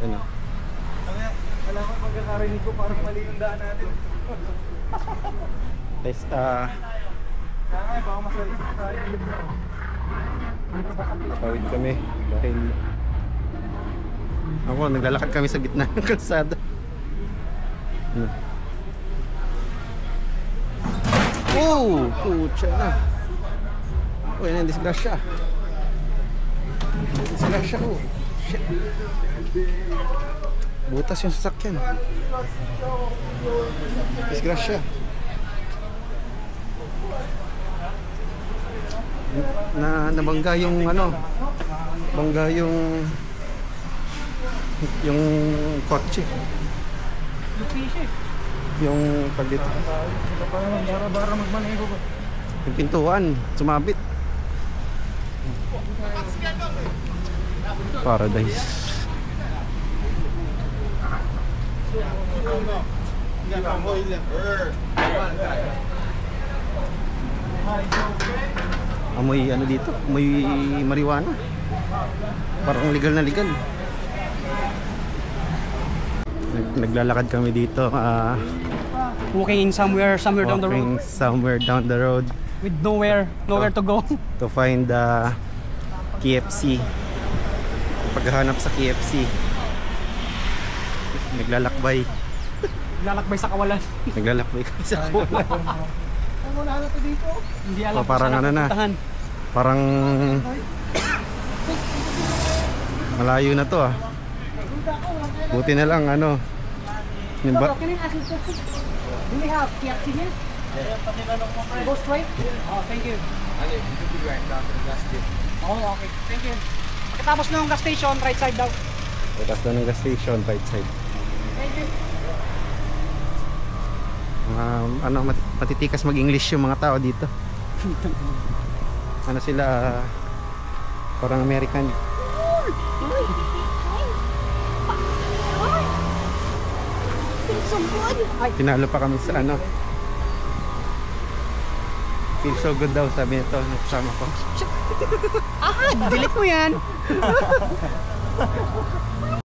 Ano? Alam ko pagkakarinig ko parang mali yung daan natin. Guys, Kaya baka masalisip tayo. tawid kami dahil ako, naglalakad kami sa gitna ng kalsada. Oh, putya na. Oh, yan ang disgrasya. Disgrasya ko. Shit. Butas yung sasakyan. Disgrasya. Nabangga yung ano, bangga yung kotse, yung pag dito Bara magmaneho ko. yung pintuan sumabit. Paradise. Amoy ano dito? Amoy marijuana. Parang legal na legal. Naglalakad kami dito. Walking somewhere down the road. Walking somewhere down the road. With nowhere to go. To find the KFC. Paghahanap sa KFC. Naglalakbay. Lalakbay sa kawalan. Naglalakbay kami sa kawalan. Ano na to dito? Hindi alam Oh, parang ano na. puntahan. Parang malayo na to ah. Buti na lang ano. Yung ba? Can I ask you a question? Do we have KFC here? Go straight? Oh, thank you. Oh, okay. Thank you. Pagkatapos ng gas station, right side daw. Tapos na ng gas station, right side. Thank you. Ano, matitikas mag-English yung mga tao dito. Ano sila, parang American. Tinalo pa kami sa ano. Feel so good daw, sabi nito ng kasama ko. Delete mo yan.